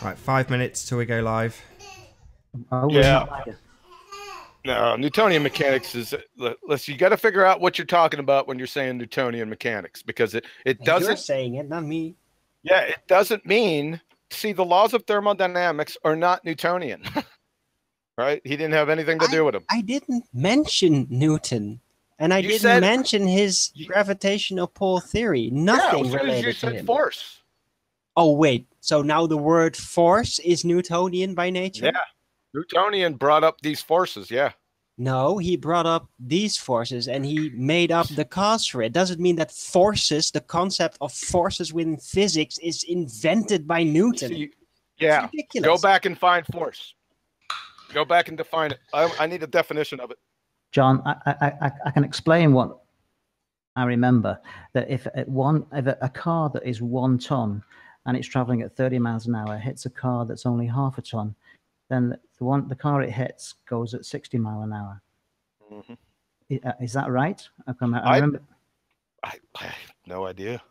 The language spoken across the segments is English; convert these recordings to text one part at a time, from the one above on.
Right, 5 minutes till we go live. Oh, yeah. No, Newtonian mechanics is. Listen, you got to figure out what you're talking about when you're saying Newtonian mechanics, because it doesn't. You're saying it, not me. Yeah, it doesn't mean. See, the laws of thermodynamics are not Newtonian, right? He didn't have anything to do with them. I didn't mention Newton, and I didn't mention his gravitational pull theory. Nothing related to him. Force. Oh wait, so now the word force is Newtonian by nature? Yeah, Newtonian brought up these forces. Yeah. No, he brought up these forces and he made up the cause for it. Doesn't mean that forces, the concept of forces within physics, is invented by Newton. See, yeah, go back and find force. Go back and define it. I need a definition of it. John, I can explain what I remember. That if a car that is 1 ton and it's traveling at 30 miles an hour hits a car that's only half a ton, then the car it hits goes at 60 miles an hour. Mm-hmm. Is that right? I remember. I have no idea.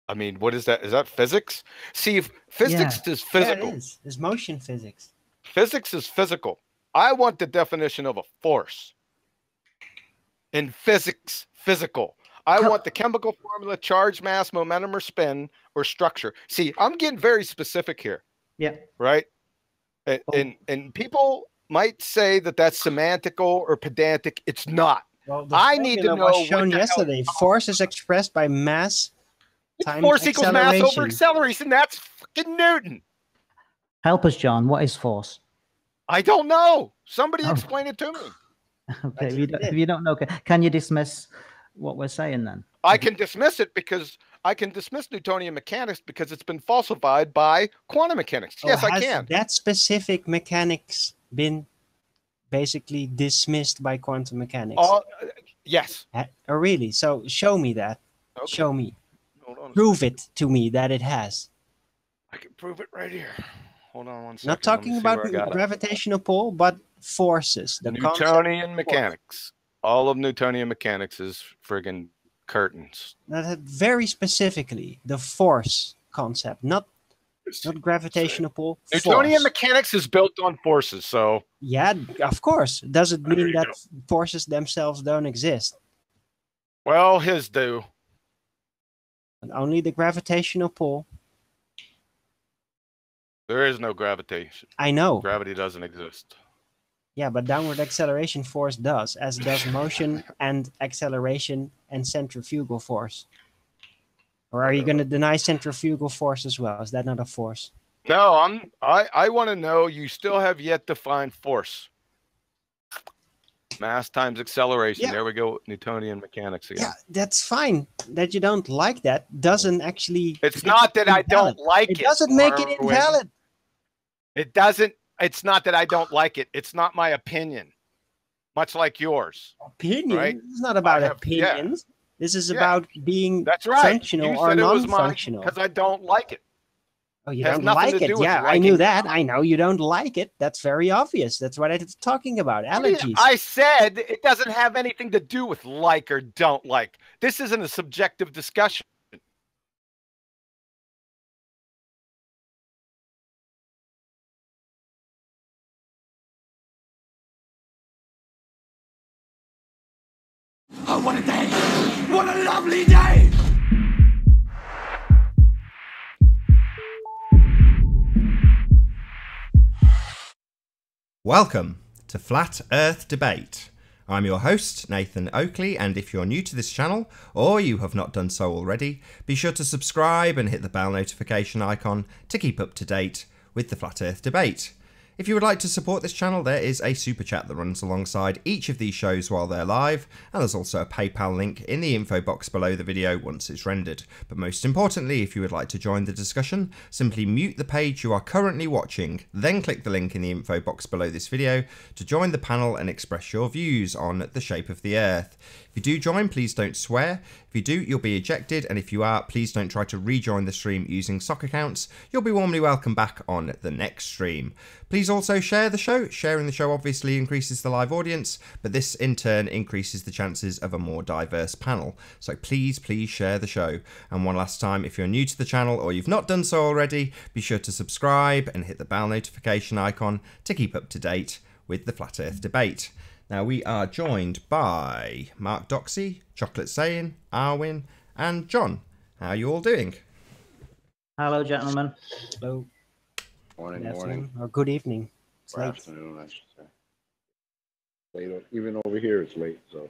I mean, what is that? Is that physics? See, if physics is physical. Yeah, it is. It's motion physics. Physics is physical. I want the definition of a force. In physics, physical. I want the chemical formula, charge, mass, momentum, or spin, or structure. See, I'm getting very specific here. Yeah. Right? And people might say that that's semantical or pedantic. It's not. Well, I need to know. Was shown yesterday. Force is expressed by mass times force equals mass over acceleration. That's fucking Newton. Help us, John. What is force? I don't know. Somebody explain it to me. Okay. If you don't know, can you dismiss what we're saying then? I can dismiss it because I can dismiss Newtonian mechanics because it's been falsified by quantum mechanics. Yes, I can. That specific mechanics been basically dismissed by quantum mechanics? Yes. Oh, really? So show me that. Okay. Show me. Hold on. Prove it to me that it has. I can prove it right here. Hold on one second. Not talking about gravitational pull, but forces. The Newtonian mechanics. All of Newtonian mechanics is friggin' curtains. That very specifically the force concept, not gravitational pull. Newtonian mechanics is built on forces, so yeah, of course. Doesn't mean that forces themselves don't exist. Well, his do. And only the gravitational pull. There is no gravitation. I know. Gravity doesn't exist. Yeah, but downward acceleration force does, as does motion and acceleration and centrifugal force. Or are you going to deny centrifugal force as well? Is that not a force? No, I want to know. You still have yet to find force. Mass times acceleration. Yeah. There we go. Newtonian mechanics again. Yeah, that's fine. That you don't like that doesn't actually. It's not that I don't like it. It doesn't make it invalid. It doesn't. It's not that I don't like it. It's not my opinion. Much like yours. Opinion? Right? It's not about opinions. Yeah. This is about being functional or non-functional. Because I don't like it. Oh, you don't like it? Yeah, I knew that. I know you don't like it. That's very obvious. That's what I was talking about. Allergies. I said it doesn't have anything to do with like or don't like. This isn't a subjective discussion. Oh, what a day! What a lovely day! Welcome to Flat Earth Debate. I'm your host, Nathan Oakley, and if you're new to this channel, or you have not done so already, be sure to subscribe and hit the bell notification icon to keep up to date with the Flat Earth Debate. If you would like to support this channel, there is a super chat that runs alongside each of these shows while they're live, and there's also a PayPal link in the info box below the video once it's rendered. But most importantly, if you would like to join the discussion, simply mute the page you are currently watching, then click the link in the info box below this video to join the panel and express your views on the shape of the Earth. If you do join, please don't swear. If you do, you'll be ejected, and if you are, please don't try to rejoin the stream using sock accounts. You'll be warmly welcome back on the next stream. Please Please also share the show. Sharing the show obviously increases the live audience, but this in turn increases the chances of a more diverse panel. So please share the show. And one last time, if you're new to the channel or you've not done so already, be sure to subscribe and hit the bell notification icon to keep up to date with the Flat Earth debate. Now we are joined by Mark Doxey, Chocolate Sayin, Arwin, and John. How are you all doing? Hello, gentlemen. Hello. Morning, Good morning, afternoon, or good evening. It's or late. afternoon, I should say. Late, even over here it's late, so.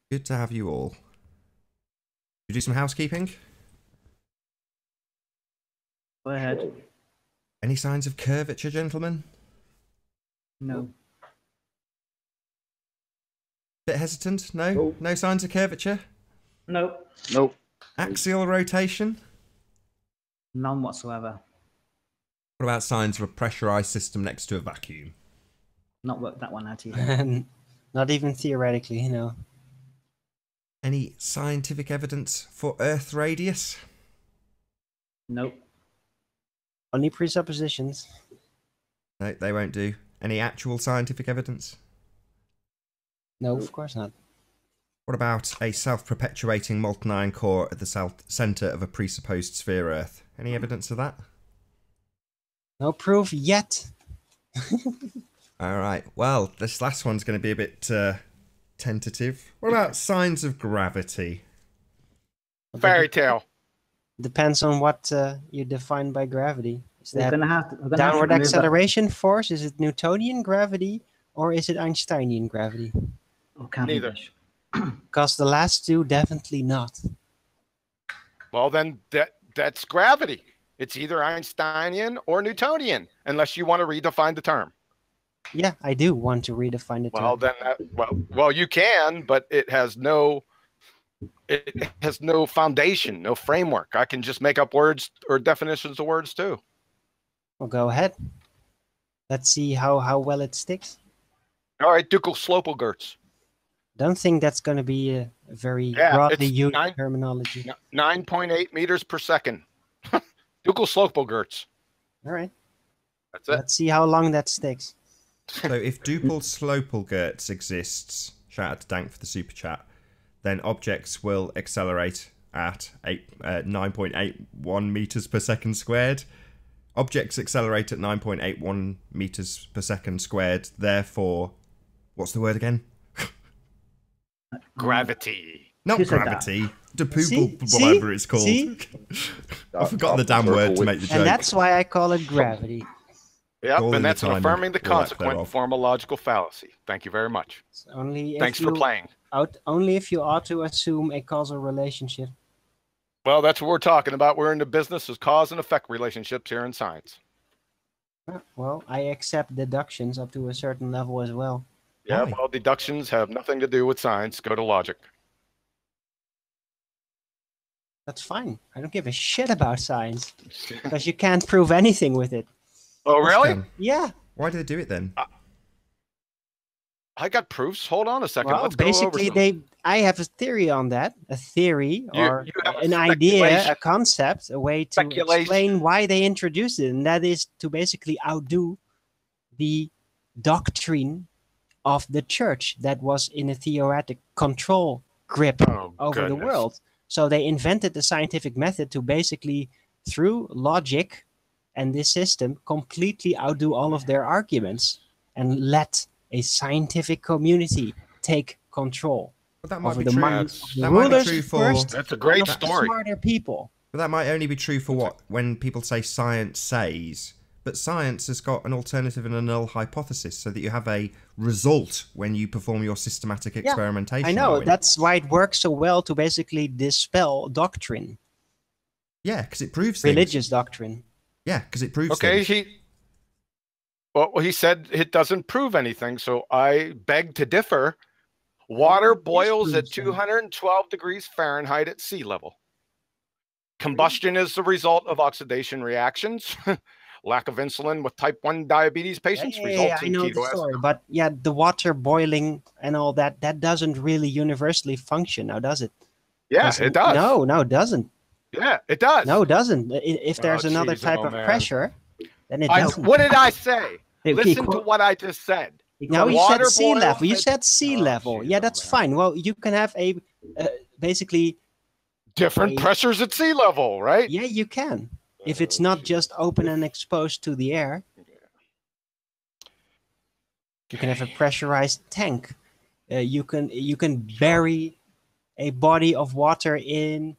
Good to have you all. You do some housekeeping? Go ahead. Any signs of curvature, gentlemen? No. Bit hesitant? No? Nope. No signs of curvature? Nope. Nope. Axial rotation? None whatsoever. What about signs of a pressurized system next to a vacuum? Not worked that one out either. Not even theoretically, you know. Any scientific evidence for Earth radius? Nope. Only presuppositions. No, they won't do. Any actual scientific evidence? No, of course not. What about a self-perpetuating molten iron core at the centre of a presupposed sphere Earth? Any evidence of that? No proof yet. All right. Well, this last one's going to be a bit tentative. What about signs of gravity? Fairy tale. Depends on what you define by gravity. Is We're that gonna have to. downward remove that. acceleration force? Is it Newtonian gravity or is it Einsteinian gravity? Or Cavendish. Because the last two definitely not. Well, then that's gravity. It's either Einsteinian or Newtonian, unless you want to redefine the term. Yeah, I do want to redefine it. Well, then, well, you can, but it has no foundation, no framework. I can just make up words or definitions of words too. Well, go ahead. Let's see how well it sticks. All right, Ducal Slopelgerts. Don't think that's going to be a very Yeah, broadly it's used terminology. 9.8 meters per second. Ducal Slopelgerts. All right. That's it. Let's see how long that sticks. So if Duple Slopelgerts exists, shout out to Dank for the super chat, then objects will accelerate at 9.81 meters per second squared. Objects accelerate at 9.81 meters per second squared. Therefore, what's the word again? Gravity. Not Who said gravity. See? Whatever it's called. See? I've forgotten the damn word to make the joke. And that's why I call it gravity. Yep, All in and the that's an time affirming the and all that consequent thereof. form of logical fallacy. Thank you very much. It's only if Thanks for playing. Only if you ought to assume a causal relationship. Well, that's what we're talking about. We're in the business of cause and effect relationships here in science. Well, I accept deductions up to a certain level as well. Yeah, Why? well, deductions have nothing to do with science. Go to logic. That's fine. I don't give a shit about science because you can't prove anything with it. Oh, really? Then, Yeah. why do they do it then? I got proofs. Hold on a second. Well, Let's go over basically, some. I have a theory on that. A theory or you have a an idea, speculation. a concept, a way to Speculation. explain why they introduced it, and that is to basically outdo the doctrine of the church that was in a theoretic control grip Oh, over the goodness. world. So they invented the scientific method to basically, through logic and this system, completely outdo all of their arguments and let a scientific community take control But that might over be the true. minds That's- of the that might be rulers true for- first, That's a great and of the story. smarter people. But that might only be true for what when people say science says. But science has got an alternative and a null hypothesis, so that you have a result when you perform your systematic experimentation. I know, Arwin. that's why it works so well to basically dispel doctrine, Yeah, because it proves things. religious doctrine. Yeah, because it proves Okay, things. he said it doesn't prove anything, so I beg to differ. Water boils at proves things. 212 degrees Fahrenheit at sea level. Combustion is the result of oxidation reactions. Lack of insulin with type 1 diabetes patients results I in know the ketoacidosis. story, but yeah, the water boiling and all that doesn't really universally function now, does it? Yeah, it does. No, it doesn't. Yeah, it does. No, it doesn't. If there's Oh, another geez, type oh, of man. pressure, then it I, doesn't. what did I say? Okay, Listen to what I just said. Now you Water said sea boils level. You at- said sea Oh, level. jeez, Yeah, oh, that's man. fine. Well, you can have a basically. Different pressures at sea level, right? Yeah, you can. If it's not just open and exposed to the air, you can have a pressurized tank. You can bury a body of water in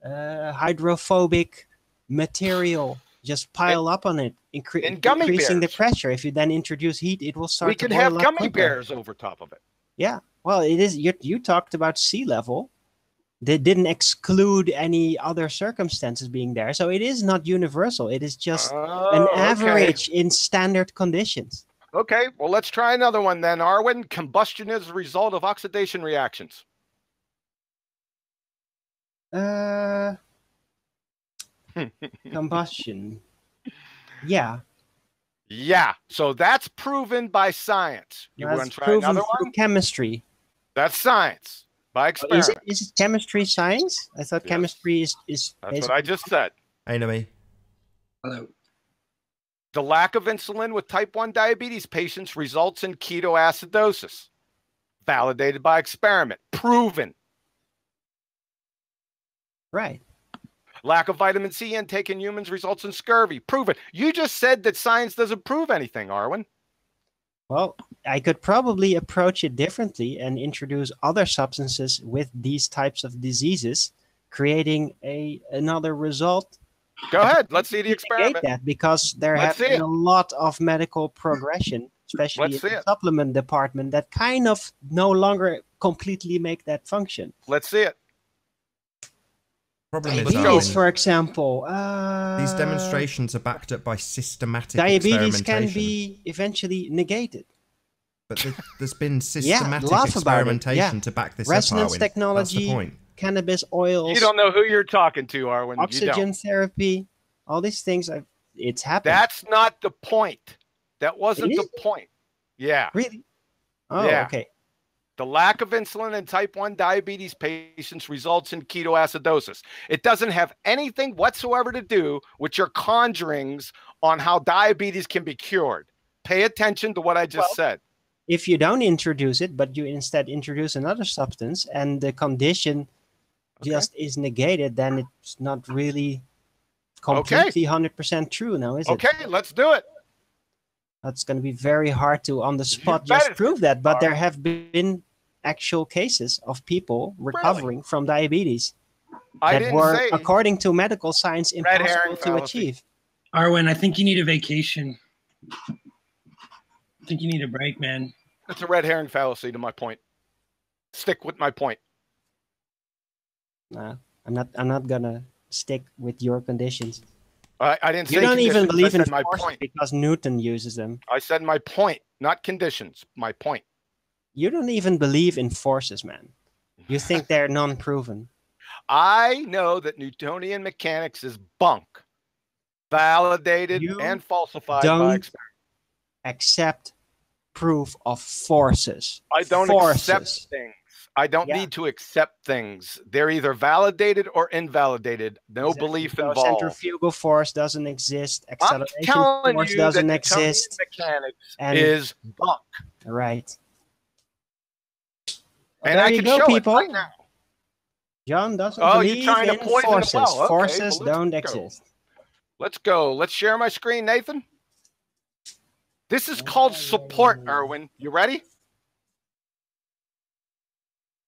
hydrophobic material. Just pile up on it, in gummy increasing the bears. pressure. If you then introduce heat, it will start We to could boil have up gummy quicker. bears over top of it. Yeah, well, it is. You talked about sea level. They didn't exclude any other circumstances being there, so it is not universal. It is just an average in standard conditions. Okay, well, let's try another one then. Arwen, combustion is a result of oxidation reactions. Combustion. Yeah. Yeah, so that's proven by science. You want That's to try proven another through one? chemistry. That's science by experiment. Is it chemistry science? I thought Yes. chemistry is That's what basically I just said. Enemy. Hello. The lack of insulin with type 1 diabetes patients results in ketoacidosis. Validated by experiment. Proven. right. Lack of vitamin C intake in humans results in scurvy. Proven. You just said that science doesn't prove anything, Arwen. Well, I could probably approach it differently and introduce other substances with these types of diseases, creating another result. Go ahead. Let's see the Negate experiment. that because there Let's have see been it. a lot of medical progression, especially Let's in see the it. supplement department, that kind of no longer completely make that function. Let's see it. Problem is, Let's go. Diabetes, Arwen, for example. these demonstrations are backed up by systematic Diabetes can experimentation. be eventually negated. But there's been systematic laugh about it, experimentation yeah. to back this Resonance up, Arwen. That's technology, the point. cannabis oils, You don't know who you're talking to, Arwen. You oxygen don't. therapy, all these things. It's happened. That's not the point. That wasn't It the is? point. Yeah. Really? Oh, Yeah. okay. The lack of insulin in type 1 diabetes patients results in ketoacidosis. It doesn't have anything whatsoever to do with your conjurings on how diabetes can be cured. Pay attention to what I just said. If you don't introduce it, but you instead introduce another substance and the condition just is negated, then it's not really completely 100% true now, is it? Okay, let's do it. That's going to be very hard to on the spot bet just it's prove that, but hard. there have been actual cases of people recovering from diabetes I that didn't were, say according to medical science, Red herring impossible to fallacy. achieve. Arwen, I think you need a vacation. I think you need a break, man. it's a red herring fallacy to my point. Stick with my point. Nah, I'm not gonna stick with your conditions. I didn't say You don't even conditions. believe I in said my forces point. because Newton uses them. I said my point, not conditions. My point. You don't even believe in forces, man. You think they're non-proven. I know that Newtonian mechanics is bunk, validated You and falsified by don't experiment. accept proof of forces. I don't forces. accept things. I don't Yeah. need to accept things. They're either validated or invalidated. No Exactly. belief So involved. centrifugal force doesn't exist. I'm Acceleration telling force you doesn't that Newtonian exist. mechanics And- is bunk. Right. And there I you can go, show people. it right now. John doesn't Oh, you're believe trying to in poison the forces. well. Okay, Forces well, let's don't go. exist. Let's go. Let's share my screen, Nathan. This is called support, Erwin. You ready?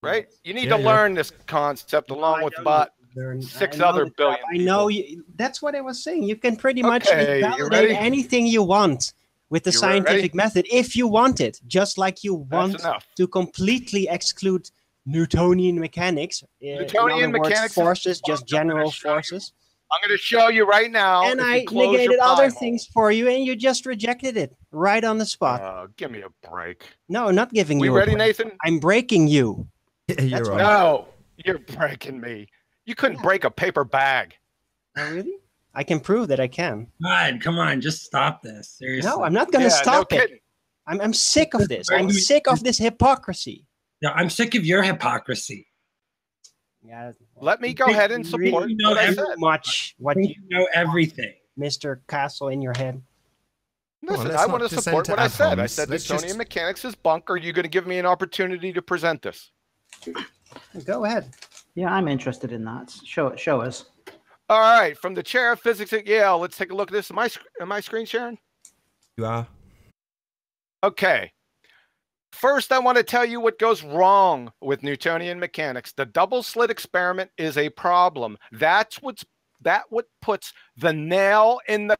Right? You need Yeah, to yeah. learn this concept along I with don't about learn- six I know other the billion crap. I know people. you. That's what I was saying. You can pretty much Okay, you validate ready? anything you want with the You scientific ready? method if you want it, just like you want enough. to completely exclude Newtonian mechanics. Newtonian in other words, mechanics is forces, just I'm gonna general show you. forces. I'm going to show you right now. And if you I close your negated pie other hole. things for you, and you just rejected it right on the spot. Give me a break. No, not giving We you. ready, a break. Nathan? I'm breaking you. Yeah, you're That's right. No, you're breaking me. You couldn't break a paper bag. Oh, really? I can prove that I can. God, come on, just stop this. Seriously. No, I'm not going to Yeah, stop no it. kidding. I'm sick of this. I'm sick of this hypocrisy. No, I'm sick of your hypocrisy. Yeah. Let me go ahead and support Really know what I every- said. Too much what I think you, you know everything. Mr. Castle, in your head. Listen, let's I not want to descend support to what I ad said. I homs. said Let's Newtonian just- mechanics is bunk. Are you going to give me an opportunity to present this? Go ahead. Yeah, I'm interested in that. Show us. All right, from the chair of physics at Yale, let's take a look at this. Am I screen sharing? You are. Okay. First, I want to tell you what goes wrong with Newtonian mechanics. The double slit experiment is a problem. That what puts the nail in the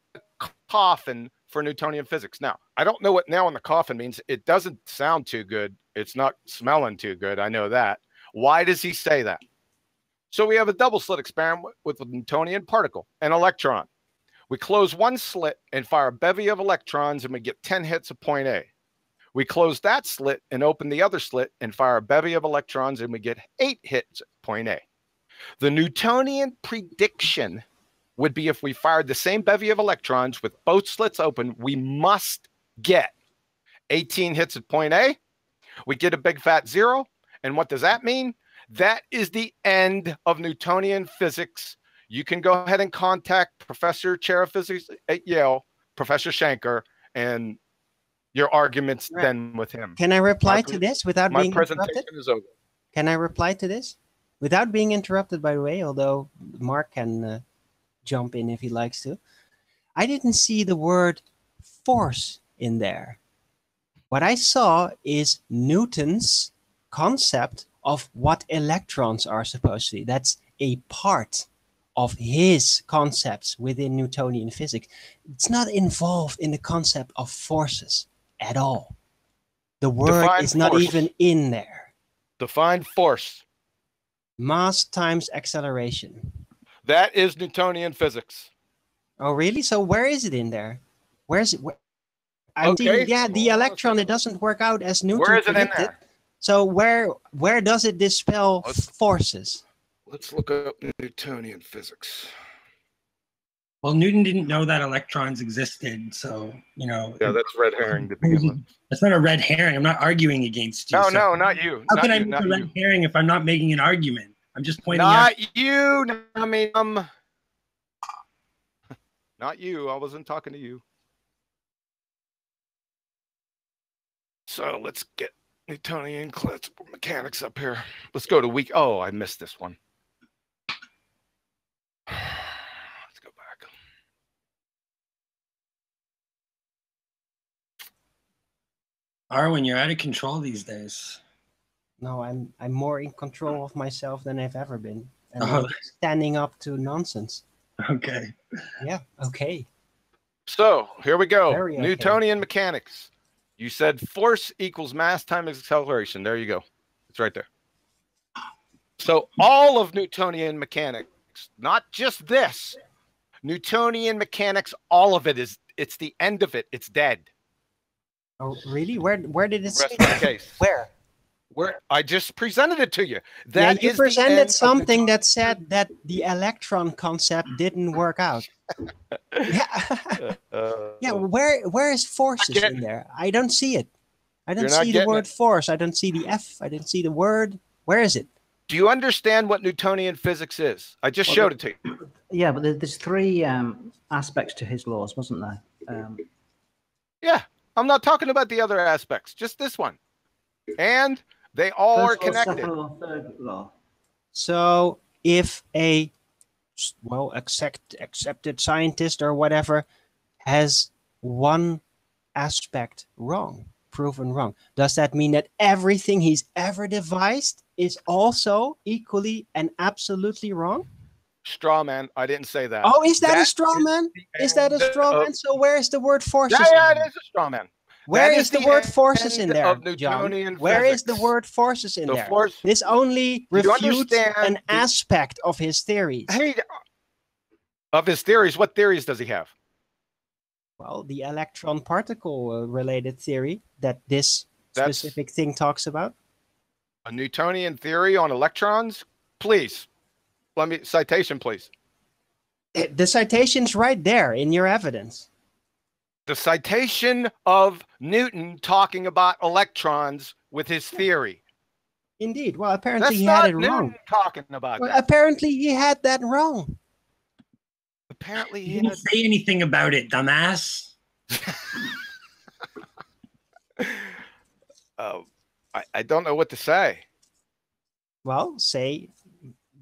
coffin for Newtonian physics. Now, I don't know what nail in the coffin means. It doesn't sound too good. It's not smelling too good. I know that. Why does he say that? So we have a double slit experiment with a Newtonian particle, an electron. We close one slit and fire a bevy of electrons, and we get 10 hits at point A. We close that slit and open the other slit and fire a bevy of electrons, and we get 8 hits at point A. The Newtonian prediction would be if we fired the same bevy of electrons with both slits open, we must get 18 hits at point A. We get a big fat 0. And what does that mean? That is the end of Newtonian physics. You can go ahead and contact Professor Chair of Physics at Yale, Professor Shanker, and your argument's then with him. Can I reply to this without being interrupted? My presentation is over. Can I reply to this without being interrupted, by the way, although Mark can jump in if he likes to. I didn't see the word force in there. What I saw is Newton's concept of what electrons are supposed to be. That's a part of his concepts within Newtonian physics. It's not involved in the concept of forces at all. The word Define is not force. even in there. Define force. Mass times acceleration. That is Newtonian physics. Oh, really? So where is it in there? Where is it? I'm Okay. thinking, yeah, the electron, it doesn't work out as Newton Where is it in predicted. there? So where does it dispel Let's- forces? Let's look up Newtonian physics. Well, Newton didn't know that electrons existed, so Yeah, that's red herring to begin with. that's not a red herring. I'm not arguing against you. No, so no, not you. How Not can I you, make not a you. red herring if I'm not making an argument? I'm just pointing out. Not you. I mean, not you. I wasn't talking to you. So let's get Newtonian classical mechanics up here. Let's go to week. Oh, I missed this one. Let's go back. Arwen, you're out of control these days. No, I'm more in control of myself than I've ever been. And Oh. I'm standing up to nonsense. Okay. Yeah, okay. So here we go. Very okay. Newtonian mechanics. You said force equals mass times acceleration. There you go. It's right there. So all of Newtonian mechanics, not just this. Newtonian mechanics, all of it it's the end of it. It's dead. Oh, really? Where did it say Rest of the that? case. Where? Where I just presented it to you. Yeah, That you is the end presented of something Newtonian- that said that the electron concept didn't work out. Yeah, yeah. Where is forces get- in there? I don't see it. I don't You're not see the getting word it. force. I don't see the F. I didn't see the word. Where is it? Do you understand what Newtonian physics is? I just showed it to you. Yeah, but there's three aspects to his laws, wasn't there? Yeah, I'm not talking about the other aspects, just this one. And they all are First law, connected. second law, third law. So if a accepted scientist or whatever has one aspect wrong, proven wrong, does that mean that everything he's ever devised is also equally and absolutely wrong? Straw man. I didn't say that. Oh, is that a That straw man? Is that a end straw of- man? So where is the word forces? Yeah, in it there? is a straw man. Where That is is the the word forces in end there, of John? Newtonian Where is the physics. word forces in The there? force- This only Do you refutes understand an the- aspect of his theories. Hey, of his theories, what theories does he have? Well, the electron particle related theory that this That's- specific thing talks about. A Newtonian theory on electrons? Please. Let me citation, please. The citation's right there in your evidence. The citation of Newton talking about electrons with his theory. Indeed. Well, apparently That's he not had it Newton wrong. talking about Well, that. apparently he had that wrong. Apparently You he didn't had... say anything about it, dumbass. I don't know what to say. Well, say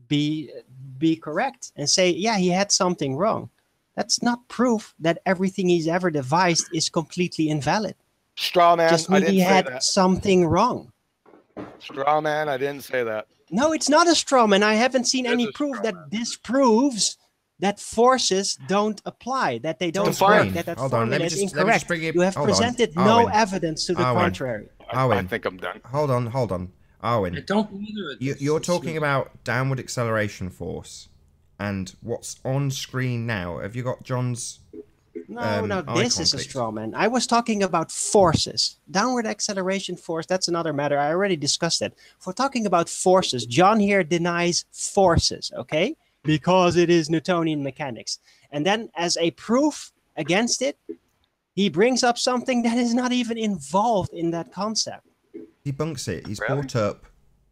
be correct and say, yeah, he had something wrong. That's not proof that everything he's ever devised is completely invalid. Straw man, Just I mean didn't he say had that. something wrong. Straw man, I didn't say that. No, it's not a straw man. I haven't seen It is any a proof straw that man. disproves that forces don't apply, that they don't Define. work, that Hold on, formula let me is just incorrect. bring it. You have Hold on. presented no Arwen. evidence to the Arwen. contrary. I Arwen. think I'm done. Hold on. I Arwen, don't believe it. you're talking about downward acceleration force, and what's on screen now. Have you got John's? No, no, eye this is a conflict? straw man. I was talking about forces. Downward acceleration force, that's another matter. I already discussed that. If we're talking about forces, John here denies forces, okay? Because it is Newtonian mechanics. And then as a proof against it, he brings up something that is not even involved in that concept. Debunks it. He's Really? brought up.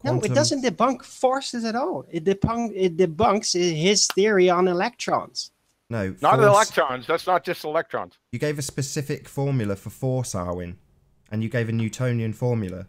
No, Quantum. it doesn't debunk forces at all. It debunks his theory on electrons. No, Not force. electrons. That's not just electrons. You gave a specific formula for force, Arwen, and you gave a Newtonian formula.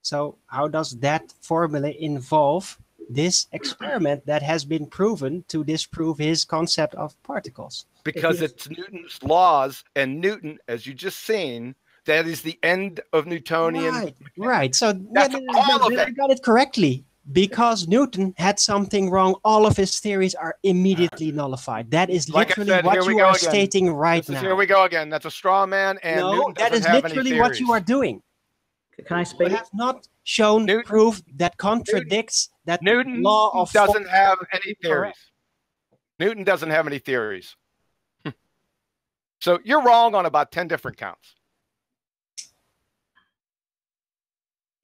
So how does that formula involve this experiment that has been proven to disprove his concept of particles? Because it's Newton's laws, and Newton, as you just seen, that is the end of Newtonian. Right. So That's all of I it. got it correctly. Because Newton had something wrong, all of his theories are immediately nullified. That is Like I literally said, what here we you go are again. stating right Here we now. go again. That's a straw man, and No, Newton that doesn't is have any literally what you are theories. doing. Can I You speak? have not shown Newton- proof that contradicts that Newton law of doesn't force. have any theories. Correct. Newton doesn't have any theories. So you're wrong on about 10 different counts.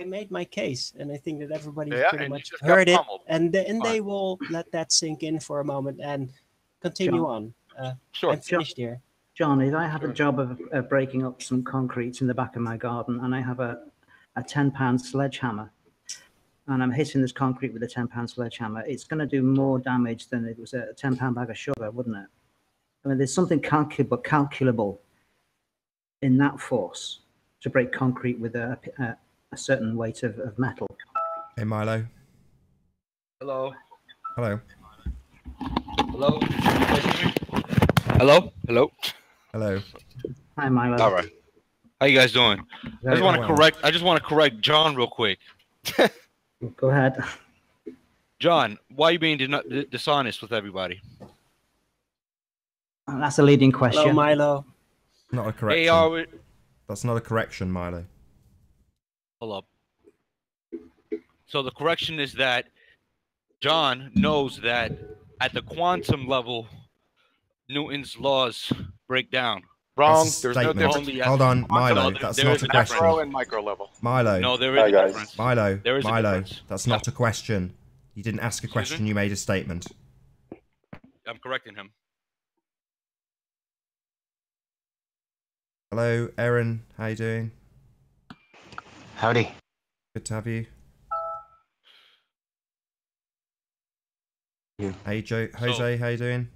I made my case, and I think that everybody Yeah, pretty and you much just got heard it, pummeled. and they Fine. will let that sink in for a moment and continue on. Sure. I'm finished here. John, if I have a job of breaking up some concrete in the back of my garden, and I have a 10-pound sledgehammer, and I'm hitting this concrete with a 10-pound sledgehammer, it's going to do more damage than it was a 10-pound bag of sugar, wouldn't it? I mean, there's something calculable in that force to break concrete with a certain weight of metal. Hey, Milo. Hello. Hello. Hello. Hello. Hello. Hello. Hi, Milo. All right. How you guys doing? Very I just want to correct John real quick. Go ahead. John, why are you being dishonest with everybody? That's a leading Hello, question. Milo. Not a correction. Hey, are we? That's not a correction, Milo. Hold up. So the correction is that John knows that at the quantum level, Newton's laws break down. Wrong. That's a There's no statement. difference. Only at- Hold on, Quantum Milo. level, That's there not is a a question. Macro and micro level. Milo. No, there is Hi, a guys. difference. Milo. There is a Milo. difference. That's not a question. You didn't ask a Excuse question. me? You made a statement. I'm correcting him. Hello, Erin. How you doing? Howdy. Good to have you. Yeah. Hey, Jose. How you doing?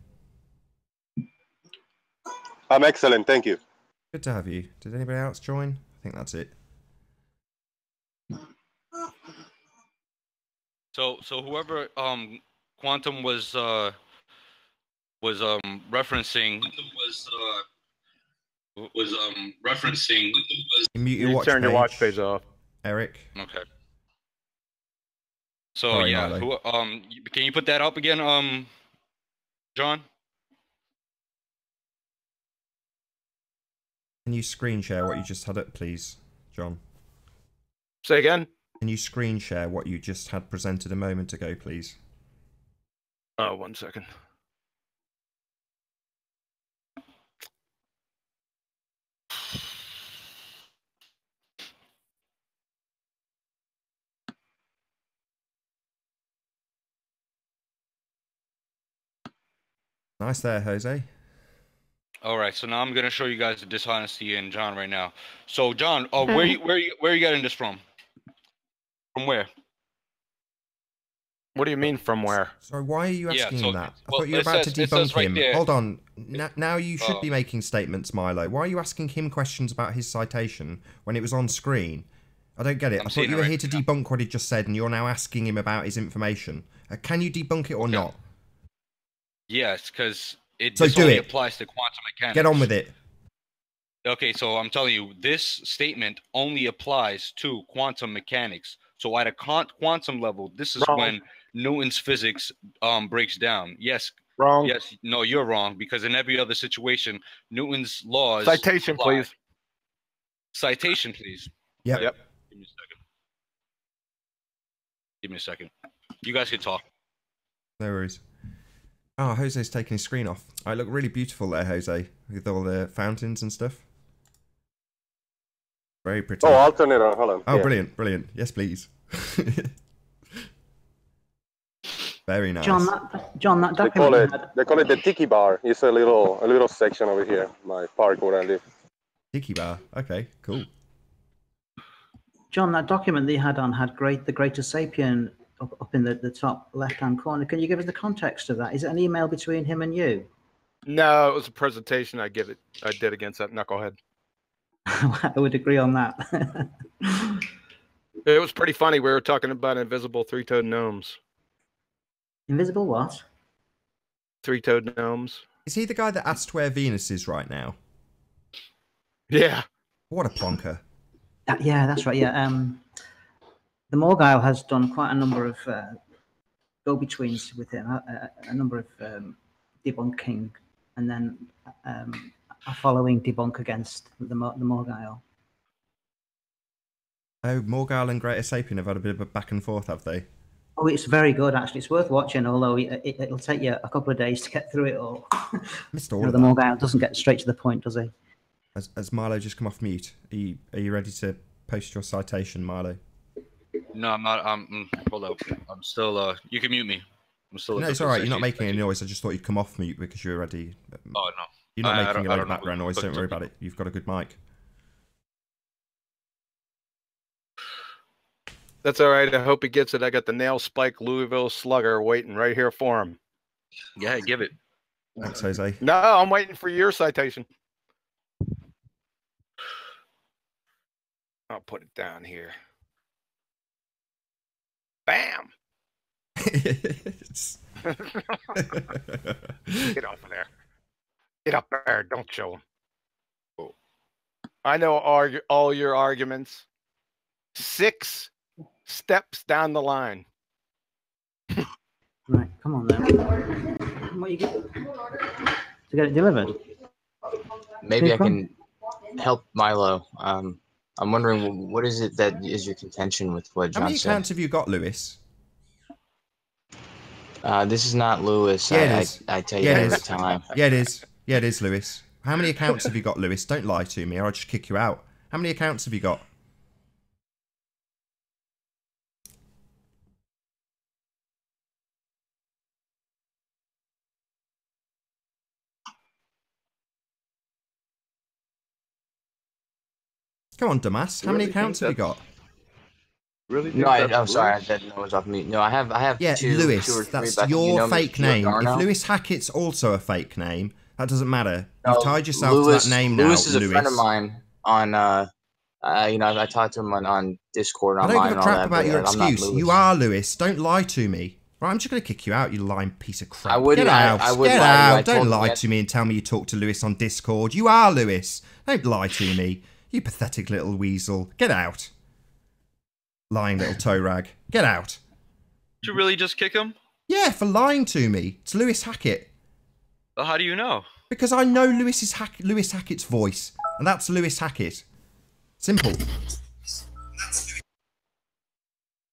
I'm excellent, thank you. Good to have you. Did anybody else join? I think that's it. So whoever quantum was referencing You mute your You watch turn your page, watch page off. Eric. Okay. So Sorry, yeah, Milo. can you put that up again, John? Can you screen share what you just had up, please, John? Say again. Can you screen share what you just had presented a moment ago, please? Oh, 1 second. Nice there, Jose. All right, so now I'm gonna show you guys the dishonesty in John right now. So John, where you getting this from? From where? What do you mean from where? Sorry, why are you asking him that? I well, thought you were it about says- to it says debunk right him. there- Hold on. Now you should Oh. be making statements, Milo. Why are you asking him questions about his citation when it was on screen? I don't get it. I'm I thought seeing you it were right here to now. debunk what he just said, and you're now asking him about his information. Can you debunk it or not? Yes, because So this do only it. applies to quantum mechanics. Get on with it. Okay, so I'm telling you, this statement only applies to quantum mechanics. So at a quantum level, this is Wrong. when Newton's physics breaks down. Yes, Wrong. yes, no, you're wrong, because in every other situation, Newton's laws. Citation, apply. please. Citation, please. Yep. Yep. Give me a second. Give me a second. You guys can talk. No worries. Oh, Jose's taking his screen off. I look really beautiful there, Jose, with all the fountains and stuff. Very pretty. Oh, I'll turn it on. Hold on. Oh, Yeah. brilliant, brilliant. Yes, please. Very nice. John, that They call document. it the tiki bar. It's a little section over here, my park where I live. Tiki bar. Okay, cool. John, that document that you had on had the Greater Sapien up in the top left-hand corner. Can you give us the context of that? Is it an email between him and you? No, it was a presentation I did against that knucklehead. I would agree on that. It was pretty funny. We were talking about invisible three-toed gnomes. Invisible what? Three-toed gnomes. Is he the guy that asked where Venus is right now? Yeah. What a plonker. Yeah, that's right. Yeah. The Morgile has done quite a number of go-betweens with him, a number of debunking, and then a following debunk against the Morgile. Oh, Morgile and Greater Sapien have had a bit of a back and forth, have they? Oh, it's very good, actually. It's worth watching, although it'll take you a couple of days to get through it all. Missed all You know, of the that. Morgile doesn't get straight to the point, does he? Has Milo just come off mute? Are you ready to post your citation, Milo? No, I'm not. Hold up. I'm still. You can mute me. I'm still. No, it's all right. You're not making any noise. I just thought you'd come off mute because you're ready. Oh no. You're not I making don't a lot know of background noise. what Don't worry to about it. You've got a good mic. That's all right. I hope he gets it. I got the nail spike Louisville Slugger waiting right here for him. Yeah, give it. Thanks, Jose. No, I'm waiting for your citation. I'll put it down here. Bam! It's- Get over there. Get up there. Don't show him. Oh. I know all your arguments. 6 steps down the line. Right, come on then. What you get to get it delivered? Maybe I Super. can help Milo. I'm wondering, what is it that is your contention with what How John many said? accounts have you got, Lewis? This is not Lewis. Yeah, it is. I tell you Yeah, that it every is. time. Yeah, it is. Yeah, it is, Lewis. How many accounts have you got, Lewis? Don't lie to me or I'll just kick you out. How many accounts have you got? Come on, Damas. How many Really accounts think have you got? Really? No, I'm sorry. I didn't know it was off mute. No, I have Yeah, two, Lewis. 2 or 3. That's but I think you your know me fake as name. If Giordano. Lewis Hackett's also a fake name, that doesn't matter. You've No, tied yourself Lewis, to that name Lewis now, is a Lewis. friend of mine on. I talked to him on Discord I online don't give and a all crap that. about but your I'm not excuse. Lewis. You are Lewis. Don't lie to me. Right, I'm just going to kick you out, you lying piece of crap. I wouldn't. Get out. I wouldn't Get lie to you. I out. told Don't him lie that- to me and tell me you talk to Lewis on Discord. You are Lewis. Don't lie to me. You pathetic little weasel. Get out. Lying little toe rag. Get out. Did you really just kick him? Yeah, for lying to me. It's Lewis Hackett. Well, how do you know? Because I know Lewis Hackett's voice. And that's Lewis Hackett. Simple.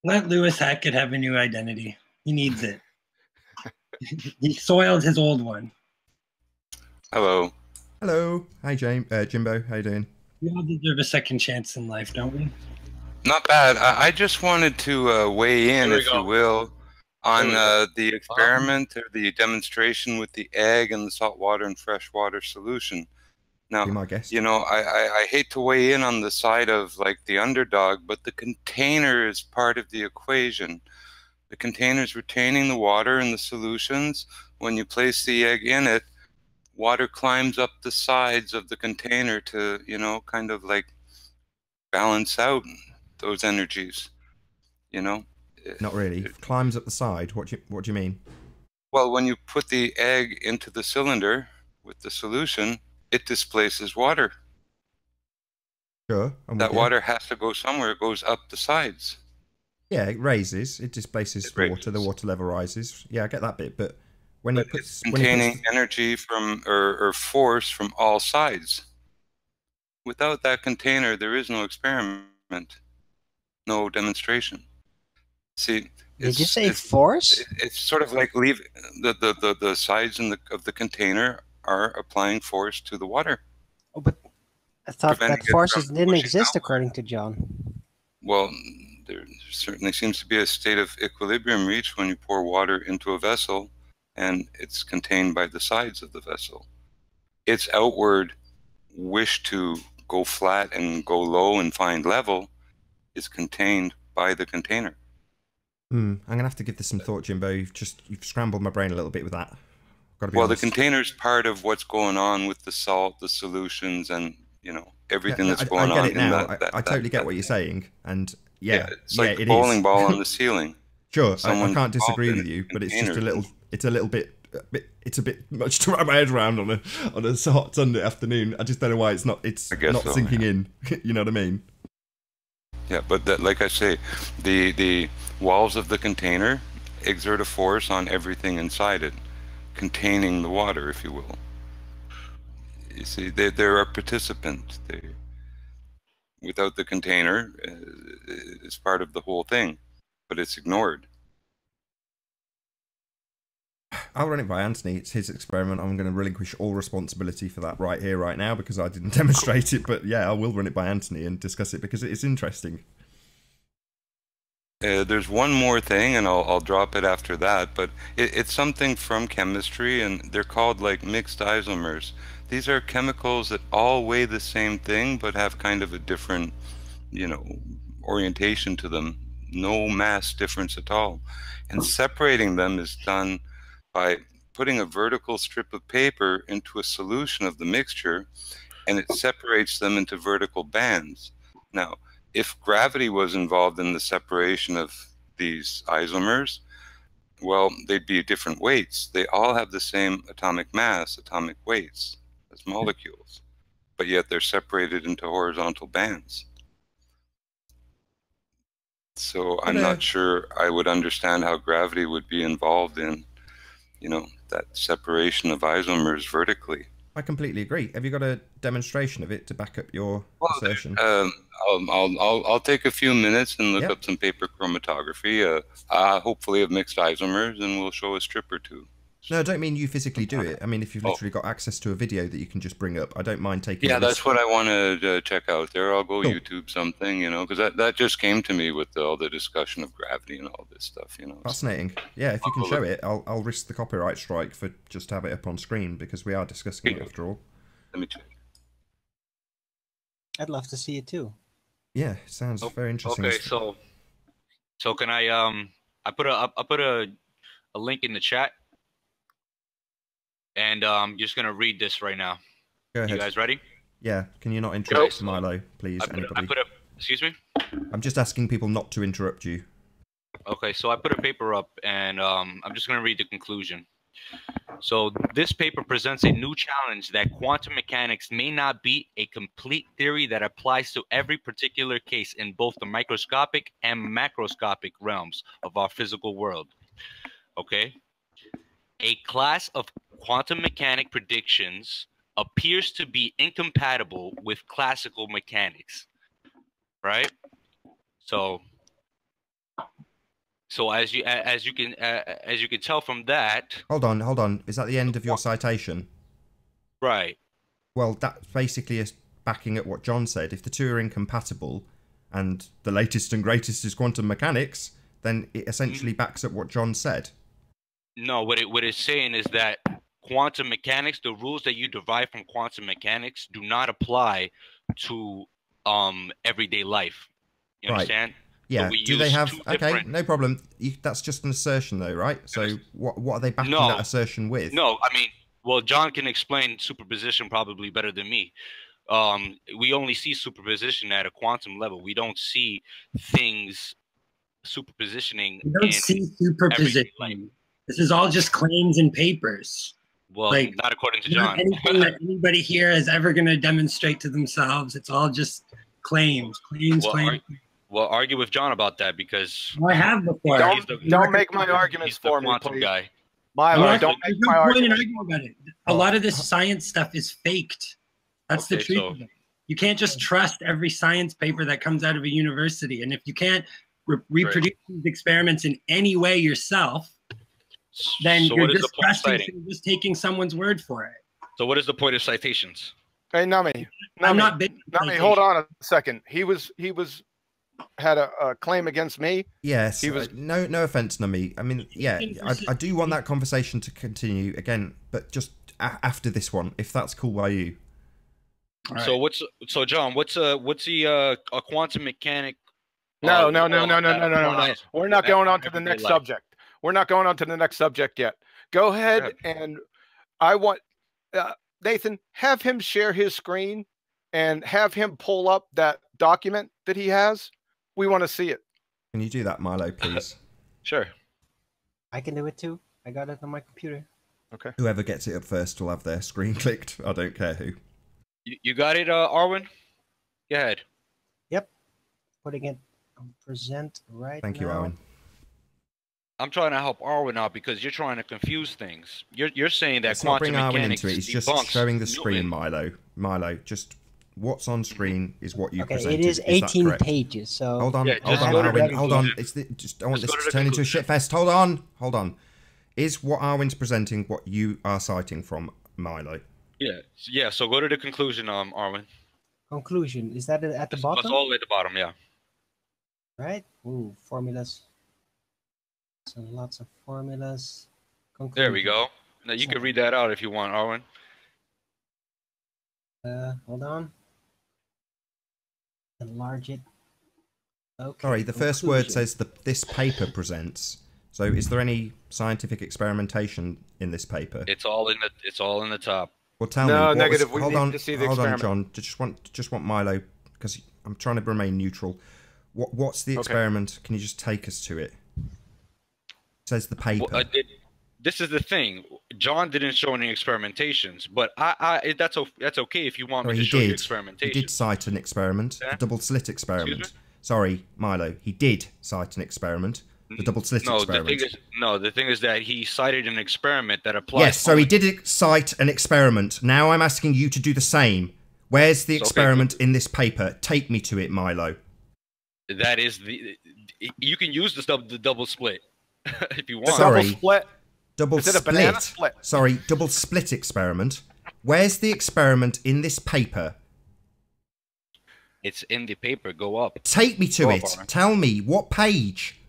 Let Lewis Hackett have a new identity. He needs it. He soiled his old one. Hello. Hello. Hi, Jimbo. How you doing? We all deserve a second chance in life, don't we? Not bad. I just wanted to weigh in, Here we if go. you will, on Here we go. the experiment or the demonstration with the egg and the saltwater and freshwater solution. Now, Be my guest. you know, I hate to weigh in on the side of like the underdog, but the container is part of the equation. The container's retaining the water in the solutions. When you place the egg in it, water climbs up the sides of the container to, you know, kind of like balance out those energies, you know? Not really. Climbs up the side. What do you mean? Well, when you put the egg into the cylinder with the solution, it displaces water. Sure. That water has to go somewhere. It goes up the sides. Yeah, it raises. It displaces It the water. raises. The water level rises. Yeah, I get that bit. But when But he puts it's containing energy from or force from all sides. Without that container, there is no experiment, no demonstration. See, Did you say force? It's sort of like leave the sides of the container are applying force to the water. Oh, but I thought preventing that it forces from didn't pushing exist outward. according to John. Well, there certainly seems to be a state of equilibrium reached when you pour water into a vessel and it's contained by the sides of the vessel. Its outward wish to go flat and go low and find level is contained by the container. I'm gonna have to give this some thought, Jimbo. You've scrambled my brain a little bit with that. Gotta be Well, honest. the container's part of what's going on with the salt, the solutions, and everything that's going I get on it now. in I totally get what you're saying, and it's like the it bowling is. ball on the ceiling. Sure, I Someone's can't disagree involved with in you, but it's just a containers. little bit much to wrap my head around on a hot Sunday afternoon. I just don't know why it's not guess so, sinking in. You know what I mean? Yeah, but like I say, the walls of the container exert a force on everything inside it, containing the water, if you will. You see, they're a participant. Without the container, it's part of the whole thing, but it's ignored. I'll run it by Anthony. It's his experiment. I'm going to relinquish all responsibility for that right here, right now, because I didn't demonstrate it. But yeah, I will run it by Anthony and discuss it because it is interesting. There's one more thing, and I'll drop it after that, but it's something from chemistry, and they're called like mixed isomers. These are chemicals that all weigh the same thing, but have kind of a different, orientation to them. No mass difference at all. And separating them is done by putting a vertical strip of paper into a solution of the mixture, and it separates them into vertical bands. Now, if gravity was involved in the separation of these isomers, well, they'd be different weights. They all have the same atomic mass, atomic weights as molecules, but yet they're separated into horizontal bands. So I'm not sure I would understand how gravity would be involved in, that separation of isomers vertically. I completely agree. Have you got a demonstration of it to back up your assertion? I'll take a few minutes and look up some paper chromatography, hopefully of mixed isomers, and we'll show a strip or two. No, I don't mean you physically do it. I mean, if you've literally got access to a video that you can just bring up, I don't mind taking. Yeah, that's what I want to check out there. I'll go YouTube something, because that just came to me with all the discussion of gravity and all this stuff, Fascinating. Yeah, if you can show it, I'll risk the copyright strike for just to have it up on screen because we are discussing it after all. Let me check. I'd love to see it too. Yeah, sounds very interesting. Okay, so can I put a link in the chat, and I'm just gonna read this right now. Go ahead. You guys ready? Yeah. Can you not interrupt Milo, please? Excuse me? I'm just asking people not to interrupt you. Okay, so I put a paper up, and I'm just going to read the conclusion. So this paper presents a new challenge that quantum mechanics may not be a complete theory that applies to every particular case in both the microscopic and macroscopic realms of our physical world. Okay? A class of quantum mechanic predictions appears to be incompatible with classical mechanics, right? So as you can tell from that. Hold on. Is that the end of your citation? Right. Well, that's basically is backing up what John said. If the two are incompatible, and the latest and greatest is quantum mechanics, then it essentially backs up what John said. No, what it's saying is that quantum mechanics, the rules that you derive from quantum mechanics, do not apply to everyday life. You understand? Yeah. we Do they use have? two Okay, different- no problem. That's just an assertion, though, right? So what are they backing that assertion with? No, I mean, well, John can explain superposition probably better than me. We only see superposition at a quantum level. We don't see things superpositioning. You don't see superposition. This is all just claims and papers. Well, like, not according to not John. anything that anybody here is ever going to demonstrate to themselves. It's all just claims. Well, argue with John about that, because I have before. Don't make my arguments for me, quantum please. guy. Milo, don't make my arguments. About it. A lot of this science stuff is faked. That's the truth of it. You can't just trust every science paper that comes out of a university. And if you can't reproduce these experiments in any way yourself, then So you're what is the just point of trusting, citing? just taking someone's word for it. So what is the point of citations? Hey, Nami. I'm not big. Nami, hold on a second. He had a claim against me. Yes. He was no offense, Nami. I mean, yeah, I do want that conversation to continue again, but just after this one, if that's cool by you. So John, what's a quantum mechanic? No. We're not going on to the next subject. We're not going on to the next subject yet. Go ahead, and I want Nathan, have him share his screen and have him pull up that document that he has. We want to see it. Can you do that, Milo, please? Sure. I can do it too. I got it on my computer. Okay. Whoever gets it up first will have their screen clicked. I don't care who. You got it, Arwen? Go ahead. Yep. Putting it on present right Thank you, now. Arwen. I'm trying to help Arwen out because you're trying to confuse things. You're saying that Let's not quantum bring Arwen mechanics into it. It's just debunks showing the screen, Newton. Milo, just what's on screen is what you Okay, presented. it is that 18 correct? pages. So Hold on, Yeah, hold just on, go to the Arwen. Hold on. conclusion. I want Just this go to to the turn into a conclusion. shit fest. Hold on. Is what Arwen's presenting what you are citing from Milo? Yeah. So go to the conclusion, Arwen. conclusion, is that at the That's bottom? all the way at the bottom. Yeah. Right? Ooh, formulas. So lots of formulas. There we go. Now you can read that out if you want, Arwen. Hold on. Enlarge it. Okay. Sorry, the first word says this paper presents. So is there any scientific experimentation in this paper? It's all in the top. Well, tell me. No, what negative. Was, We hold need on, to see the hold on, experiment. John. Just want Milo, because I'm trying to remain neutral. What's the experiment? Can you just take us to it? It says the paper. Well, this is the thing. John didn't show any experimentations, but that's okay if you want me to show you experimentations. He did cite an experiment, the double slit experiment. Excuse me? Sorry, Milo. He did cite an experiment, the double slit experiment. The thing is that he cited an experiment that applies. Yes, so he did cite an experiment. Now I'm asking you to do the same. Where's the experiment in this paper? Take me to it, Milo. That is you can use the double split if you want. Sorry. Double split. Double Is it a banana split? Sorry, double split experiment. Where's the experiment in this paper? It's in the paper. Go up. Take me to Go it. up, Arwen. Tell me what page.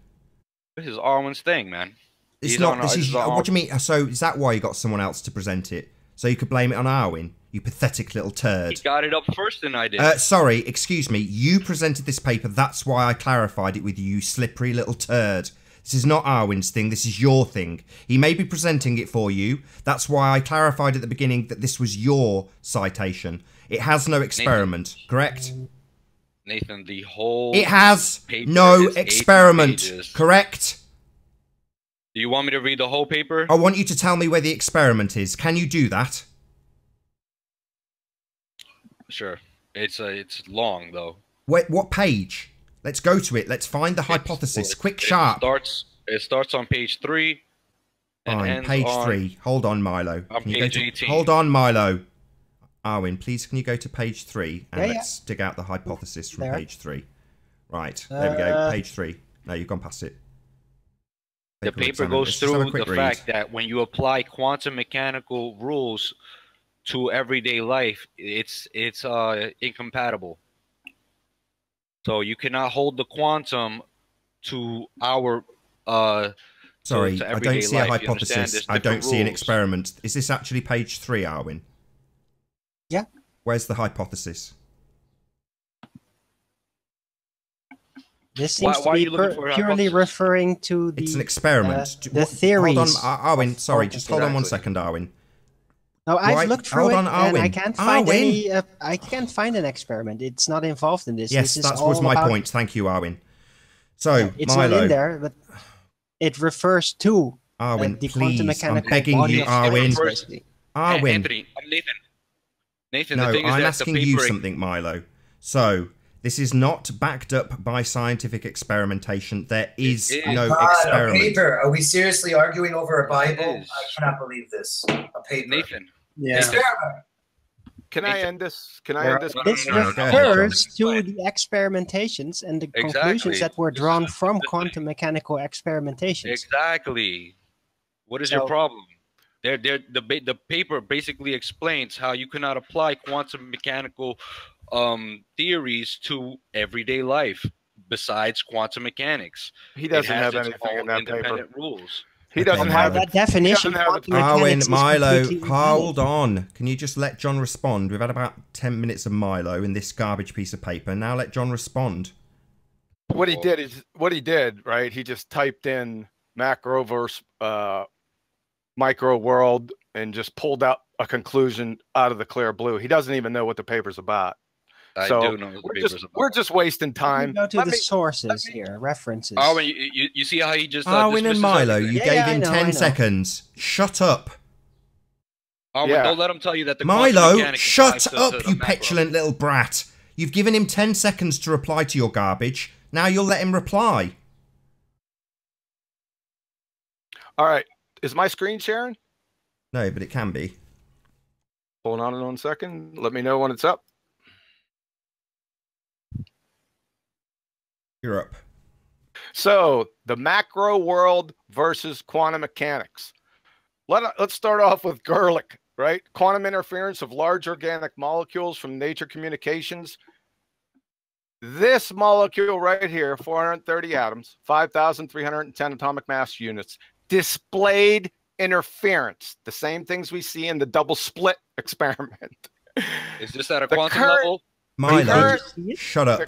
This is Arwen's thing, man. It's not. This is. What do you mean? So is that why you got someone else to present it? So you could blame it on Arwen? You pathetic little turd. He got it up first than I did. Sorry, excuse me. You presented this paper. That's why I clarified it with you, slippery little turd. This is not Arwen's thing. This is your thing. He may be presenting it for you. That's why I clarified at the beginning that this was your citation. It has no experiment, correct? Nathan, the whole It has paper no is 18 experiment, pages. correct? Do you want me to read the whole paper? I want you to tell me where the experiment is. Can you do that? Sure. It's long though. Wait, what page? Let's go to it. Let's find the hypothesis. Quick, sharp. It starts on page 3. And Fine, ends page on 3. Hold on, Milo. on Can you page go to, 18. Hold on, Milo. Arwen, please can you go to page 3 and Yeah, let's dig out the hypothesis from There. page 3. Right, there we go. Page 3. No, you've gone past it. The Paper paper examiner. goes Let's just have a through quick the read. fact that when you apply quantum mechanical rules to everyday life, it's incompatible. So you cannot hold the quantum to our Sorry, to I everyday don't see a life. You understand? hypothesis. There's I don't different see an rules. experiment. Is this actually page 3, Arwen? Yeah. Where's the hypothesis? This seems Why to are be you looking for a purely hypothesis? referring to the. It's an experiment. The theories. Hold on, Arwin. Sorry, just hold on one Exactly. second, Arwin. No, I've Right, looked through hold it on, and I Arwin. can't find Arwin. any. I can't find an experiment. It's not involved in this. Yes, This is that all was my about- point. Thank you, Arwin. So, It's Milo. not in there, but it refers to Arwin, the quantum please, I'm mechanical begging body you, of Arwin. space, basically. Arwin. Anthony, Nathan. No, the thing is I'm that asking the paper, you something, Milo. So, this is not backed up by scientific experimentation. There is no God, experiment. A paper. Are we seriously arguing over a Bible? is. I cannot believe this. A paper. Nathan. Yeah. Experiment. Can I end this? Can I end this? This No, go ahead, refers to the experimentations and the conclusions Exactly. that were drawn from quantum mechanical experimentations. Exactly. What is your problem? The paper basically explains how you cannot apply quantum mechanical theories to everyday life besides quantum mechanics. He doesn't It has have its anything own in that paper. independent rules. He doesn't By have that definition, he doesn't have quantum Arwin, mechanics is Milo, completely hold invalid. on. Can you just let John respond? We've had about 10 minutes of Milo in this garbage piece of paper. Now let John respond. What he did, right? He just typed in macro versus micro world and just pulled out a conclusion out of the clear blue. He doesn't even know what the paper's about. I So do know what the we're paper's just, about. we're just wasting time. Go to Let the me- sources here, references. Arwin, you see how he just Arwin and dismisses Milo, everything? you Yeah, gave yeah, I him know, 10 I know. seconds. Shut up. Arwin, Yeah. don't let him tell you that the quantum Milo, mechanics shut applies to up, the you macro. petulant little brat. You've given him 10 seconds to reply to your garbage. Now you'll let him reply. All right. Is my screen sharing? No, but it can be. Hold on 1 second. Let me know when it's up. You're up. So the macro world versus quantum mechanics. Let's start off with Gerlich, right? Quantum interference of large organic molecules from nature communications. This molecule right here, 430 atoms, 5,310 atomic mass units, displayed interference, the same things we see in the double slit experiment. Is this at a The quantum current- level? Milo, shut up.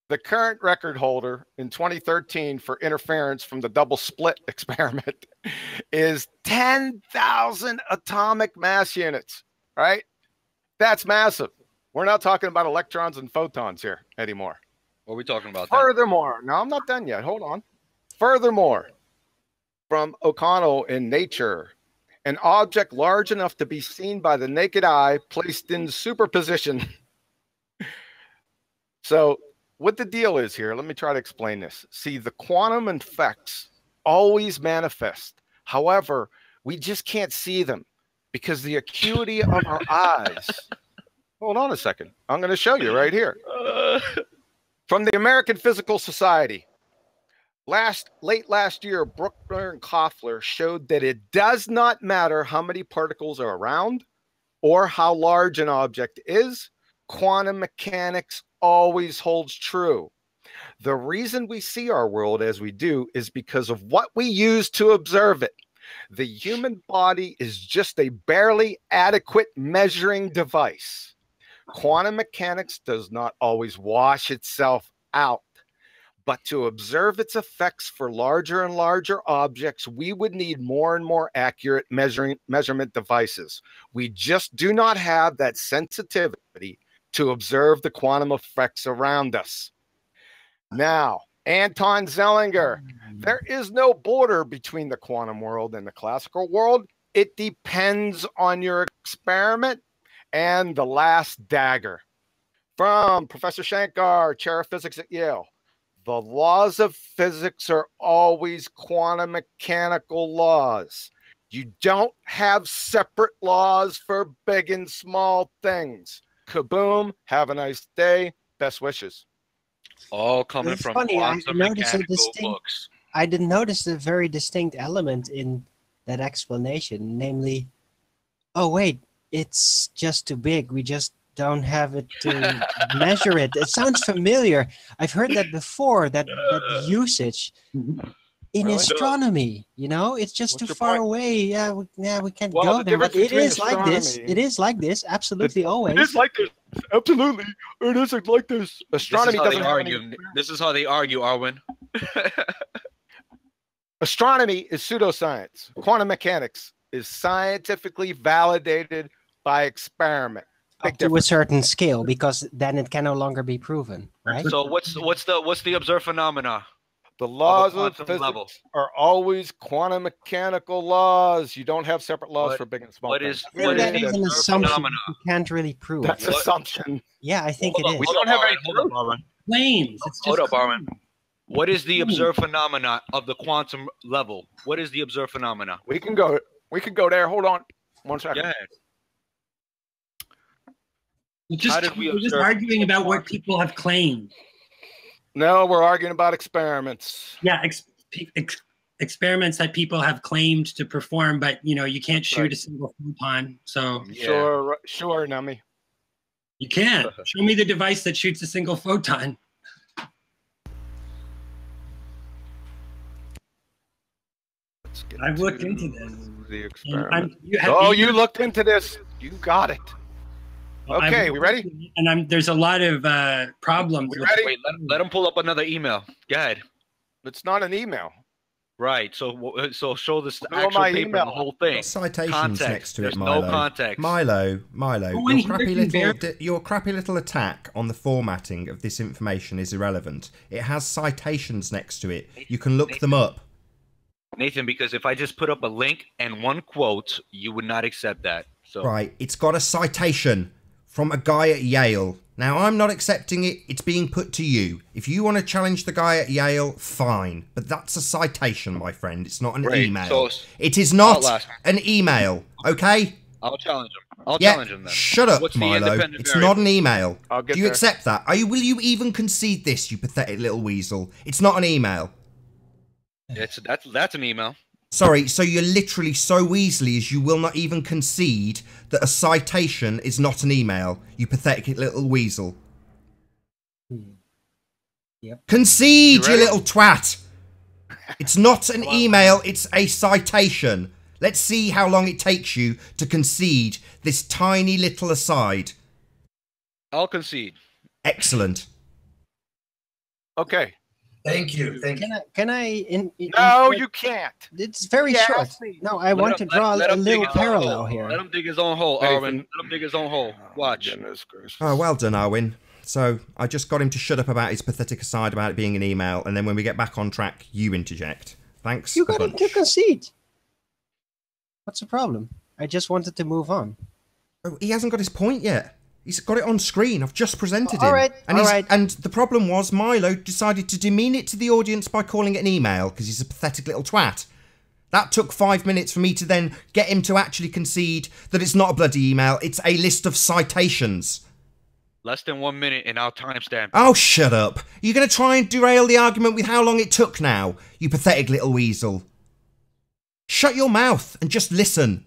The current record holder in 2013 for interference from the double slit experiment is 10,000 atomic mass units, right? That's massive. We're not talking about electrons and photons here anymore. What are we talking about then? Furthermore, no, I'm not done yet. Hold on. Furthermore, from O'Connell in Nature, an object large enough to be seen by the naked eye placed in superposition. So what the deal is here, let me try to explain this. See, the quantum effects always manifest. However, we just can't see them because the acuity of our eyes. Hold on a second. I'm going to show you right here. From the American Physical Society. Late last year, Bruckner and Koffler showed that it does not matter how many particles are around or how large an object is. Quantum mechanics always holds true. The reason we see our world as we do is because of what we use to observe it. The human body is just a barely adequate measuring device. Quantum mechanics does not always wash itself out. But to observe its effects for larger and larger objects, we would need more and more accurate measurement devices. We just do not have that sensitivity to observe the quantum effects around us. Now, Anton Zellinger, there is no border between the quantum world and the classical world. It depends on your experiment. And the last dagger from Professor Shankar, Chair of Physics at Yale. The laws of physics are always quantum mechanical laws. You don't have separate laws for big and small things. Kaboom. Have a nice day. Best wishes. All coming It's from funny, quantum mechanical books. I did notice a very distinct element in that explanation, namely, oh wait, it's just too big. We just don't have it to measure it. It sounds familiar. I've heard that before, that usage in astronomy, you know, it's just too far away. Yeah, we can't Well, go the there. But difference it between is like this. astronomy- It is like this. Absolutely, always. It is like this. Absolutely. It isn't like this. Astronomy doesn't have any... This is how they argue, Arwen. Astronomy is pseudoscience. Quantum mechanics is scientifically validated by experiment. Up to a certain scale, because then it can no longer be proven, right? So what's the observed phenomena? The laws of physics level are always quantum mechanical laws. You don't have separate laws for big and small. What is that is an assumption phenomena? you can't really prove. That's assumption. Yeah, I think it is. We don't have any proof. Claims. It's Hold just up, Arwen. What is the observed phenomena of the quantum level? What is the observed phenomena? We can go there. Hold on. 1 second. Yeah. We're just arguing about what people have claimed. No, we're arguing about experiments. Yeah, experiments that people have claimed to perform, but you can't shoot a single photon. So sure, Nami. You can. Show me the device that shoots a single photon. I've looked into this. The experiment. You looked into this. You got it. Okay, we ready? And there's a lot of problems. We ready? Wait, let him pull up another email. Go ahead. It's not an email. Right. So show this Show actual my paper, email. the whole thing. Citations Context. next to There's it, Milo. no context. Milo, Oh, your crappy little attack on the formatting of this information is irrelevant. It has citations next to it. You can look them up. Nathan, because if I just put up a link and one quote, you would not accept that. So Right, it's got a citation from a guy at Yale. Now, I'm not accepting it. It's being put to you. If you want to challenge the guy at Yale, fine. But that's a citation, my friend. It's not an email. So it is not an email, okay? I'll challenge him. I'll challenge him then. Shut up, What's the Milo. independent It's variable? not an email. I'll get Do you there. accept that? Will you even concede this, you pathetic little weasel? It's not an email. That's an email. Sorry, so you're literally so weaselly as you will not even concede that a citation is not an email, you pathetic little weasel. Yep. Concede, you little twat! It's not an email, it's a citation. Let's see how long it takes you to concede this tiny little aside. I'll concede. Excellent. Okay. Thank you. Thank you. Can I? No, you can't. It's very short. No, I want to draw a little parallel here. Let him dig his own hole, Arwen. Let him dig his own hole. Watch. Oh, well done, Arwen. So, I just got him to shut up about his pathetic aside about it being an email, and then when we get back on track, you interject. Thanks. You got to concede. What's the problem? I just wanted to move on. Oh, he hasn't got his point yet. He's got it on screen. I've just presented him. All right, And the problem was Milo decided to demean it to the audience by calling it an email because he's a pathetic little twat. That took 5 minutes for me to then get him to actually concede that it's not a bloody email. It's a list of citations. Less than 1 minute and I'll timestamp. Oh, shut up. You're going to try and derail the argument with how long it took now, you pathetic little weasel. Shut your mouth and just listen.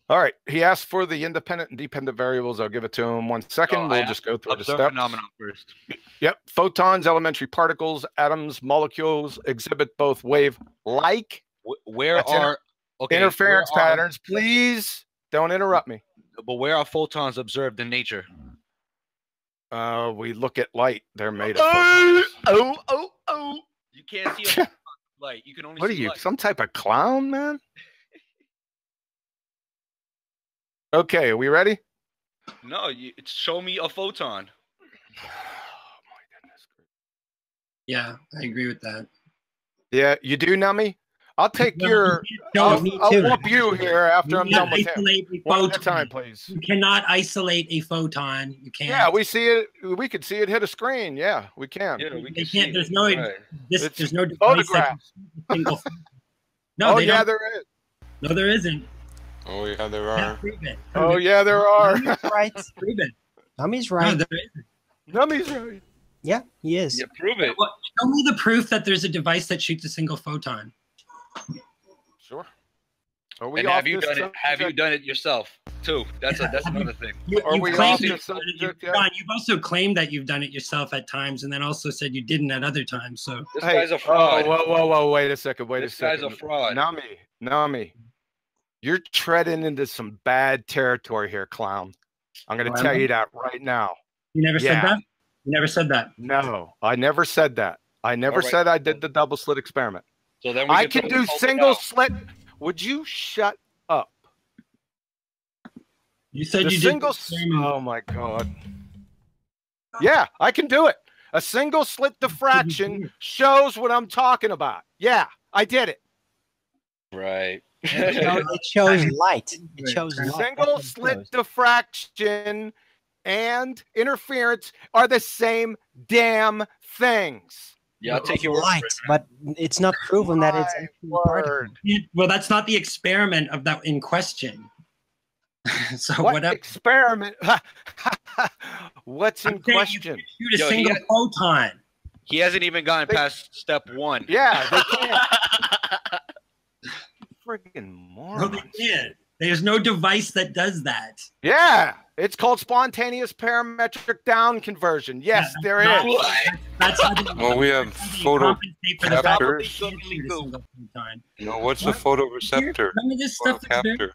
All right. He asked for the independent and dependent variables. I'll give it to him 1 second. We'll just go through the steps. Phenomenon first. Yep. Photons, elementary particles, atoms, molecules exhibit both wave-like. Interference patterns. Please don't interrupt me. But where are photons observed in nature? We look at light. They're made of photons. Oh. You can't see a light. You can only see What are you, light. some type of clown, man? Okay, are we ready? No, show me a photon. Yeah, I agree with that. Yeah, you do, Nami? I'll take I'll whoop you here after I'm done with him. One at a time, please. You cannot isolate a photon. You can't. Yeah, we see it. We could see it hit a screen. Yeah, we can. Yeah, we They can can't. There's see no. it. Right. There's no device that can single. No, oh they yeah, don't. there is. No, there isn't. Oh yeah, there are. Prove it. Oh yeah, there are. Right. Prove it. Nami's No, right. there isn't. Nami's right. Yeah, he is. Yeah, prove it. Show me the proof that there's a device that shoots a single photon. Sure. Are we And off have you this done it? subject? Have you done it yourself too? That's another thing. Are we off this subject yet? John, you've also claimed that you've done it yourself at times, and then also said you didn't at other times. So This guy's a fraud. Oh, whoa, wait a second. Wait This a second. guy's a fraud. Nami. You're treading into some bad territory here, clown. I'm going to tell you that right now. You never said that? You never said that? No, I never said that. I never said I did the double slit experiment. So then I can do single slit. Would you shut up? You said you did. Oh my God. Yeah, I can do it. A single slit diffraction shows what I'm talking about. Yeah, I did it. Right. It shows light. It shows light. Single slit diffraction and interference are the same damn things. Yeah, I'll take your word light, but it's not proven that it's actually a particle. Well, that's not the experiment of that in question. So what experiment? What's in question? Shoot a single photon. He hasn't even gotten past step 1. Yeah, they can't. Freaking morons. No, they can't. There's no device that does that. Yeah, it's called spontaneous parametric down conversion. Yes, there is. That's well, we have photoreceptor. You know, what's a photoreceptor? None of this stuff Photocaptor.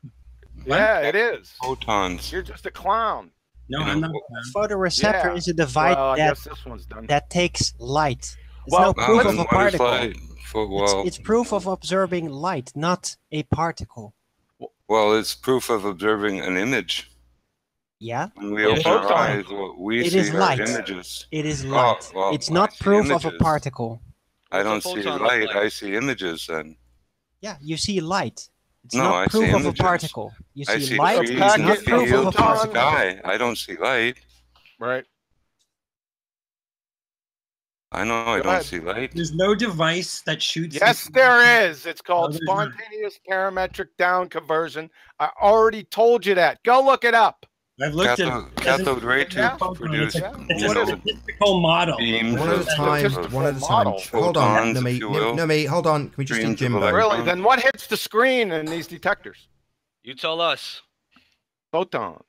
Yeah, it is. Photons. You're just a clown. No, I'm not. Photoreceptor is a device that takes light. It's no proof of a particle. It's proof of observing light, not a particle. Well, it's proof of observing an image. Yeah. When we open our eyes, what we see are images. It is light. Well, it's not proof of a particle. I don't see light. I see images then. Yeah, you see light. It's no, not proof of a particle. You see light. It's not proof of a particle. Sky. I don't see light. Right. I know I don't see light. There's no device that shoots. Yes, there is. It's called spontaneous parametric down conversion. I already told you that. Go look it up. I've looked at cathode ray tubes produce a statistical model. Beams one at a time. One at a time. Hold on, Nami. Hold on. Can we just do Jimbo? Really? Then what hits the screen in these detectors? You tell us. Photons.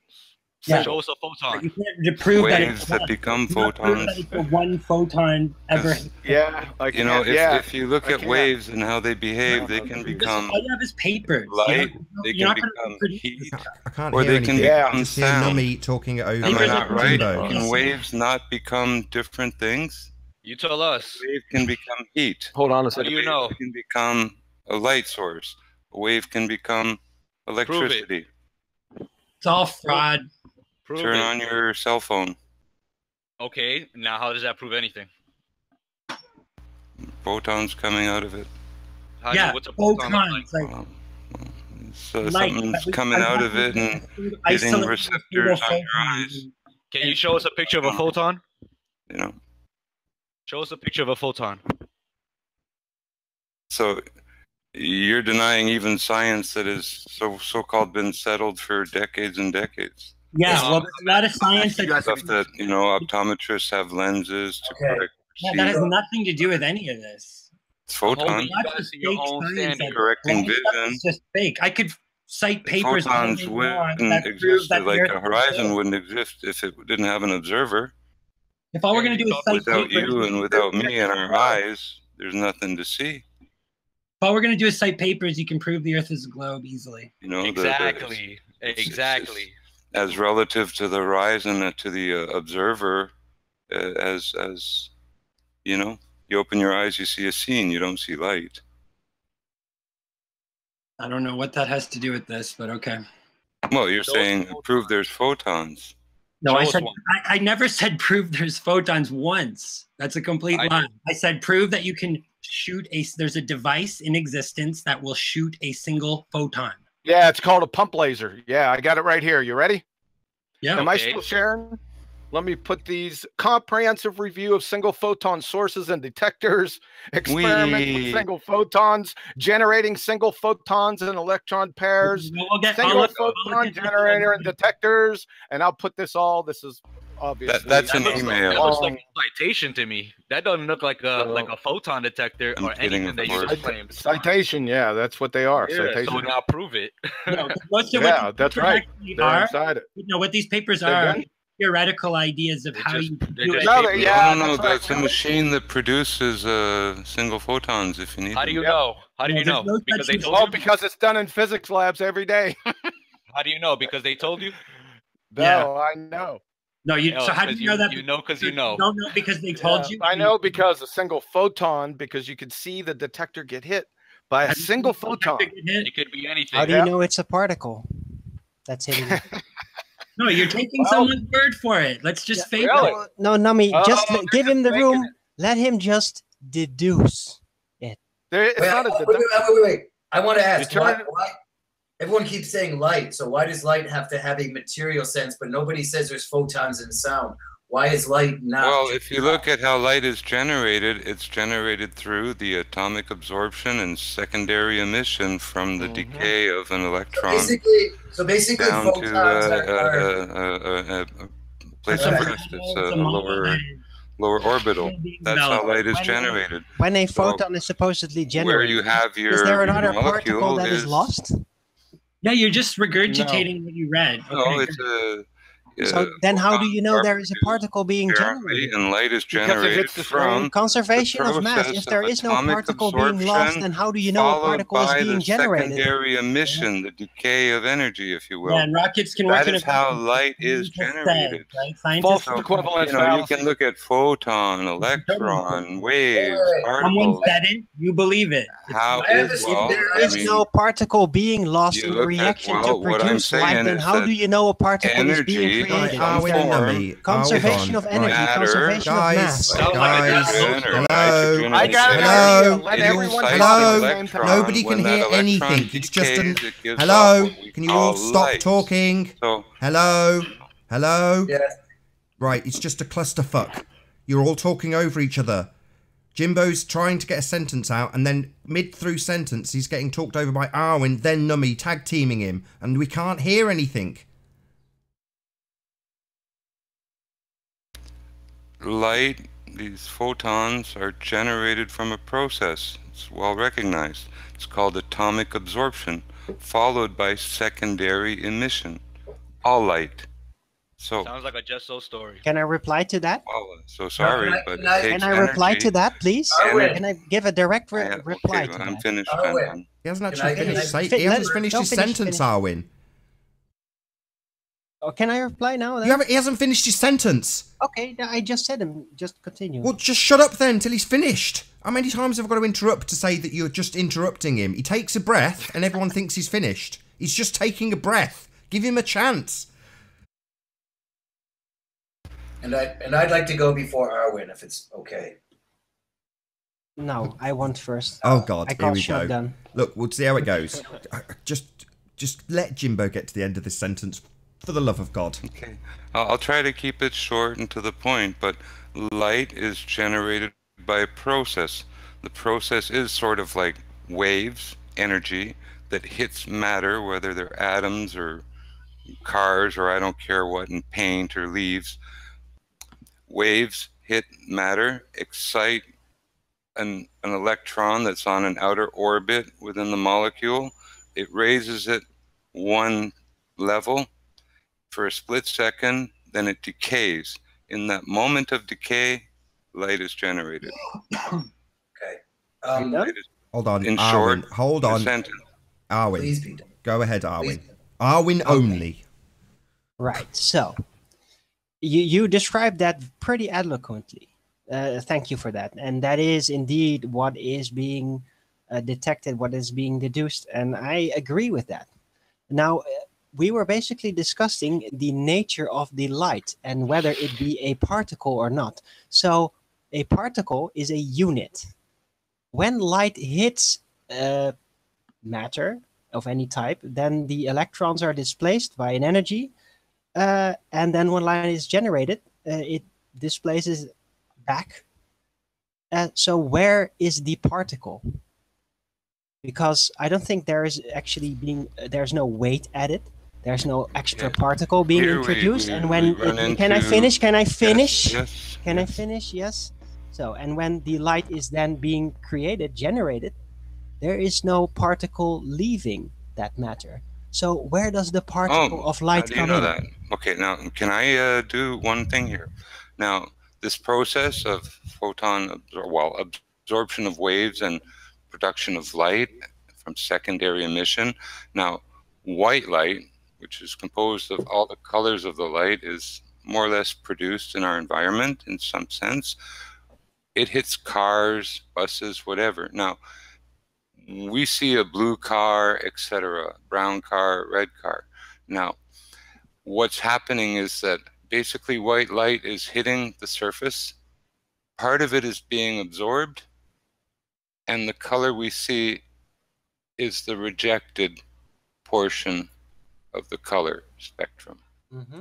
Yeah. Show us a photon. You can't prove waves that become photons. One photon ever. Yeah, you know, if you look at waves and how they behave, they can become all you have is papers. light. They can become heat, I can't or hear they can become sound. Nami talking it over. Am I not right? Can waves not become different things? You tell us. A wave can become heat. Hold on a What second. do you know? It can become a light source. A wave can become electricity. It's all fraud. Turn on your cell phone. Okay, now how does that prove anything? Photons coming out of it. What's a photon? So something's coming out of it and hitting receptors on your eyes. Can you show us a picture of a photon? You know. Show us a picture of a photon. So you're denying even science that has so-called been settled for decades and decades. Yeah, well, there's a lot of science stuff that, you know, optometrists have lenses to correct. Yeah, that has nothing to do with any of this. It's photons. Correcting vision. It's just fake. I could cite papers. Photons wouldn't exist. Like a horizon wouldn't exist if it didn't have an observer. If all we're going to do is cite without you and without me and our eyes, there's nothing to see. If all we're going to do is cite papers, you can prove the Earth is a globe easily. You know, exactly. As relative to the horizon and to the observer, as you know, you open your eyes, you see a scene, you don't see light. I don't know what that has to do with this, but okay. Well, you're saying prove there's photons. No, I never said prove there's photons once. That's a complete lie. I said prove that you can shoot there's a device in existence that will shoot a single photon. Yeah, it's called a pump laser. Yeah, I got it right here. You ready? Yeah. Am I still sharing? Let me put these comprehensive review of single photon sources and detectors, experiment with single photons, generating single photons and electron pairs, single photon generator and detectors, and I'll put this all. This is obviously that's an email. That looks like a citation to me. That doesn't look like a photon detector or anything that you just claimed. Citation, yeah, that's what they are. Yeah, citation. so now prove it. Yeah, that's right. They're inside it. You know what these papers are? theoretical ideas of how you do it. No, that's a machine that produces single photons if you need How do them. you know? How do you know? Because they told you? Because it's done in physics labs every day. How do you know? Because they told you? No, I know. No, so how do you know that? You know because you know. You don't know because they told you? I know because a single photon, because you could see the detector get hit by a single photon. It could be anything. How do you know it's a particle that's hitting it? No, you're taking someone's word for it. Let's just fake it. No, Nami, just give him the room. Let him just deduce it. Wait. I want to ask, why everyone keeps saying light, so why does light have to have a material sense, but nobody says there's photons in sound? Why is light not? Well, if you look at how light is generated, it's generated through the atomic absorption and secondary emission from the decay of an electron. So basically down photons to a place of rest. It's a lower orbital. That's how light is generated. When a photon is supposedly generated, where you have your is there another molecule particle that is lost? Yeah, you're just regurgitating what you read. No, it's a. So then how do you know there is a particle being generated? And light is generated from conservation of mass. If there is no particle being lost, then how do you know a particle is being generated? Secondary emission, the decay of energy, if you will. Yeah, and rockets can work that is how light is generated. False equivalence. You can look at photon, electron, waves, particles. Someone said it, you believe it. How if there is no particle being lost in reaction to produce light, then how do you know a particle is being created? Conservation of energy, conservation of mass. Hello. Nobody can hear anything. It's just an hello. Can you all stop talking? Hello. Right, it's just a clusterfuck. You're all talking over each other. Jimbo's trying to get a sentence out, and then mid-through sentence, he's getting talked over by Arwin, then Nummy tag-teaming him, and we can't hear anything. Light, these photons are generated from a process. It's well recognized. It's called atomic absorption, followed by secondary emission. All light. So sounds like a Just So story. Can I reply to that? So sorry, but can I reply to that, please? Can I give a direct reply to that? I'm finished. He hasn't actually finished. He hasn't finished his sentence, Arwin. Oh, can I reply now? He hasn't finished his sentence. Okay, I just said him. Just continue. Well, just shut up then till he's finished. How many times have I got to interrupt to say that you're just interrupting him? He takes a breath and everyone thinks he's finished. He's just taking a breath. Give him a chance. And I'd like to go before Arwin, if it's okay. No, I want first. Oh God, here we go. Shotgun. Look, we'll see how it goes. Just let Jimbo get to the end of this sentence. For the love of God. Okay. I'll try to keep it short and to the point, but light is generated by a process. The process is sort of like waves, energy, that hits matter, whether they're atoms or cars or I don't care what, and paint or leaves. Waves hit matter, excite an electron that's on an outer orbit within the molecule. It raises it one level for a split second, then it decays. In that moment of decay, light is generated. Okay. Hold on, in Arwin. short, Hold on. Arwin. Go ahead, Arwin. Arwin only. Right. So, you described that pretty eloquently. Thank you for that. And that is indeed what is being detected, what is being deduced. And I agree with that. Now, we were basically discussing the nature of the light and whether it be a particle or not. So a particle is a unit. When light hits matter of any type, then the electrons are displaced by an energy. And then when light is generated, it displaces back. So where is the particle? Because I don't think there is actually there's no weight added. There's no extra particle being introduced. And when can I finish? Can I finish? Yes. Can I finish? Yes. So, and when the light is then being generated, there is no particle leaving that matter. So where does the particle of light how do you come know in? that? Okay, now can I do one thing here? Now, this process of absorption of waves and production of light from secondary emission. Now, white light, which is composed of all the colors of the light, is more or less produced in our environment in some sense. It hits cars, buses, whatever. Now, we see a blue car, etc., brown car, red car. Now, what's happening is that basically white light is hitting the surface. Part of it is being absorbed, and the color we see is the rejected portion of the color spectrum. Mm-hmm.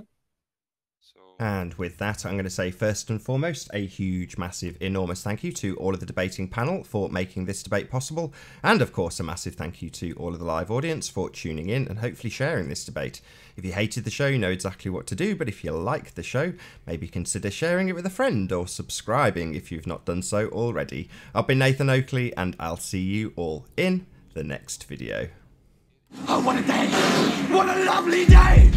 And with that, I'm going to say first and foremost, a huge, massive, enormous thank you to all of the debating panel for making this debate possible. And of course, a massive thank you to all of the live audience for tuning in and hopefully sharing this debate. If you hated the show, you know exactly what to do. But if you like the show, maybe consider sharing it with a friend or subscribing if you've not done so already. I've been Nathan Oakley, and I'll see you all in the next video. Oh, what a day! What a lovely day!